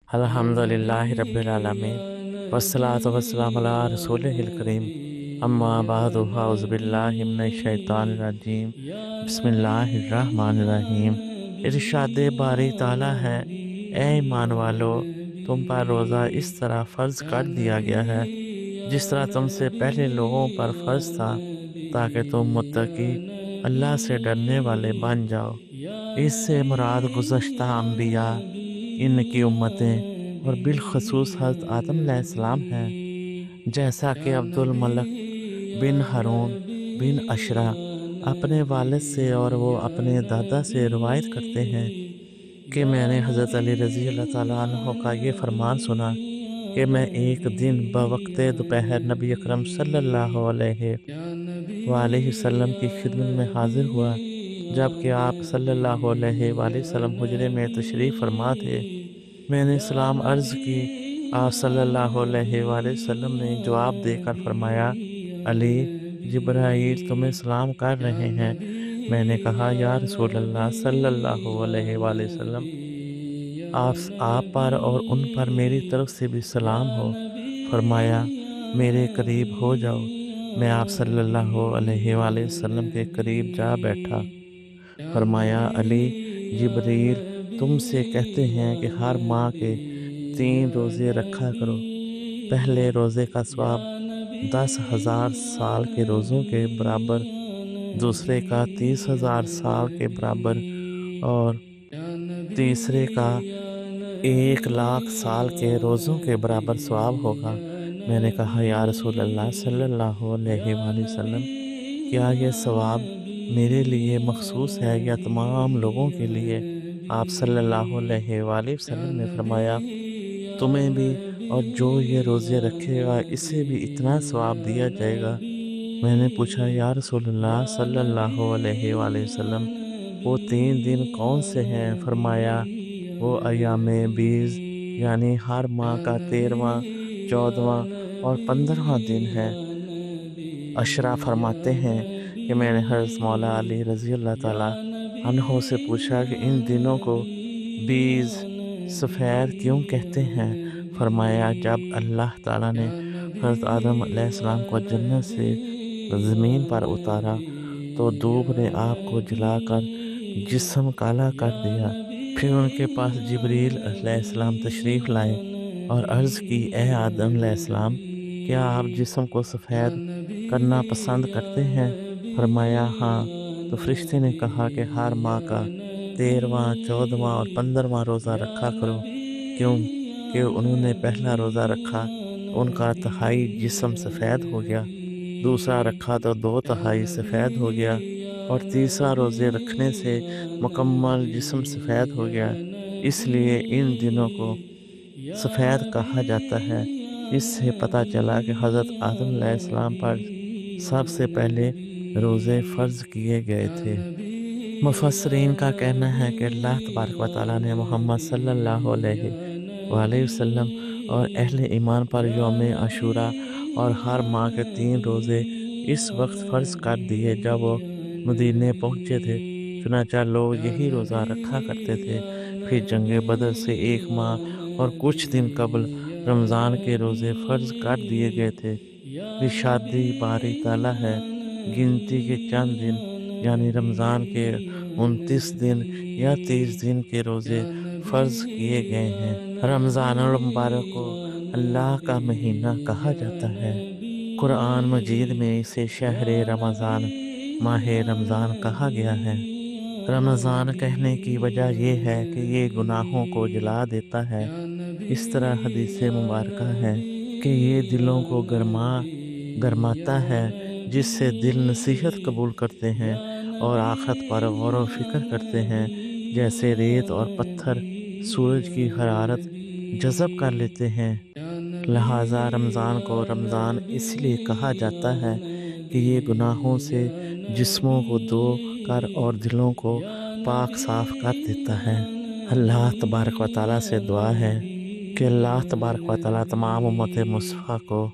الحمدللہ رب العالمین والصلاۃ والسلام علی رسولہ الکریم اما بعد اعوذ باللہ من الشیطان الرجیم بسم اللہ الرحمن الرحیم۔ ارشاد باری تعالیٰ ہے، اے ایمان والو، تم پر روزہ اس طرح فرض کر دیا گیا ہے جس طرح تم سے پہلے لوگوں پر فرض تھا، تاکہ تم متقی اللہ سے ڈرنے والے بن جاؤ۔ اس سے مراد گزشتہ انبیاء، ان کی امتیں اور بالخصوص حضرت آدم علیہ السلام ہیں، جیسا کہ عبد الملک بن ہارون بن اشرا اپنے والد سے اور وہ اپنے دادا سے روایت کرتے ہیں کہ میں نے حضرت علی رضی اللہ تعالیٰ عنہ کا یہ فرمان سنا کہ میں ایک دن بوقت دوپہر نبی اکرم صلی اللہ علیہ وآلہ وسلم کی خدمت میں حاضر ہوا، جبکہ آپ صلی اللہ علیہ وآلہ وسلم حجرے میں تشریف فرما تھے۔ میں نے سلام عرض کی، آپ صلی اللہ علیہ وآلہ وسلم نے جواب دے کر فرمایا، علی، جبرائیل تمہیں سلام کر رہے ہیں۔ میں نے کہا، یا رسول اللہ صلی اللہ علیہ وآلہ وسلم، آپ پر اور ان پر میری طرف سے بھی سلام ہو۔ فرمایا، میرے قریب ہو جاؤ۔ میں آپ صلی اللہ علیہ وآلہ وسلم کے قریب جا بیٹھا۔ فرمایا، علی، جبریل تم سے کہتے ہیں کہ ہر ماہ کے 3 روزے رکھا کرو۔ پہلے روزے کا ثواب 10,000 سال کے روزوں کے برابر، دوسرے کا 30,000 سال کے برابر اور تیسرے کا 1,00,000 سال کے روزوں کے برابر ثواب ہوگا۔ میں نے کہا، یا رسول اللہ صلی اللہ علیہ وآلہ وسلم، کیا یہ ثواب میرے لیے مخصوص ہے یا تمام لوگوں کے لیے؟ آپ صلی اللہ علیہ وآلہ وسلم نے فرمایا، تمہیں بھی اور جو یہ روزے رکھے گا اسے بھی اتنا ثواب دیا جائے گا۔ میں نے پوچھا، یا رسول اللہ صلی اللہ علیہ وآلہ وسلم، وہ 3 دن کون سے ہیں؟ فرمایا، وہ ایام بیض یعنی ہر ماہ کا 13واں، 14واں اور 15واں دن ہے۔ اشرا فرماتے ہیں کہ میں نے حضرت مولا علی رضی اللہ تعالیٰ عنہ سے پوچھا کہ ان دنوں کو بیض، سفید کیوں کہتے ہیں؟ فرمایا، جب اللہ تعالیٰ نے حضرت آدم علیہ السلام کو جنت سے زمین پر اتارا تو دھوپ نے آپ کو جلا کر جسم کالا کر دیا۔ پھر ان کے پاس جبریل علیہ السلام تشریف لائے اور عرض کی، اے آدم علیہ السلام، کیا آپ جسم کو سفید کرنا پسند کرتے ہیں؟ فرمایا، ہاں۔ تو فرشتے نے کہا کہ ہر ماہ کا 13واں، 14واں اور 15واں روزہ رکھا کرو، کیوں کہ انہوں نے پہلا روزہ رکھا تو ان کا 1/3 جسم سفید ہو گیا، دوسرا رکھا تو 2/3 سفید ہو گیا اور تیسرا روزے رکھنے سے مکمل جسم سفید ہو گیا۔ اس لیے ان دنوں کو سفید کہا جاتا ہے۔ اس سے پتہ چلا کہ حضرت آدم علیہ السلام پر سب سے پہلے روزے فرض کیے گئے تھے۔ مفسرین کا کہنا ہے کہ اللہ تبارک و تعالیٰ نے محمد صلی اللہ علیہ وآلہ وسلم اور اہل ایمان پر یوم عاشوراء اور ہر ماہ کے 3 روزے اس وقت فرض کر دیے جب وہ مدینے پہنچے تھے، چنانچہ لوگ یہی روزہ رکھا کرتے تھے۔ پھر جنگ بدر سے 1 ماہ اور کچھ دن قبل رمضان کے روزے فرض کر دیے گئے تھے۔ ارشاد باری تعالیٰ ہے، گنتی کے چند دن یعنی رمضان کے 29 دن یا 30 دن کے روزے فرض کیے گئے ہیں۔ رمضان المبارک کو اللہ کا مہینہ کہا جاتا ہے۔ قرآن مجید میں اسے شہر رمضان، ماہ رمضان کہا گیا ہے۔ رمضان کہنے کی وجہ یہ ہے کہ یہ گناہوں کو جلا دیتا ہے۔ اس طرح حدیث مبارکہ ہے کہ یہ دلوں کو گرماتا ہے، جس سے دل نصیحت قبول کرتے ہیں اور آخرت پر غور و فکر کرتے ہیں، جیسے ریت اور پتھر سورج کی حرارت جذب کر لیتے ہیں۔ لہٰذا رمضان کو رمضان اس لیے کہا جاتا ہے کہ یہ گناہوں سے جسموں کو دھو کر اور دلوں کو پاک صاف کر دیتا ہے۔ اللہ تبارک و تعالیٰ سے دعا ہے کہ اللہ تبارک و تعالیٰ تمام امت مصطفیٰ کو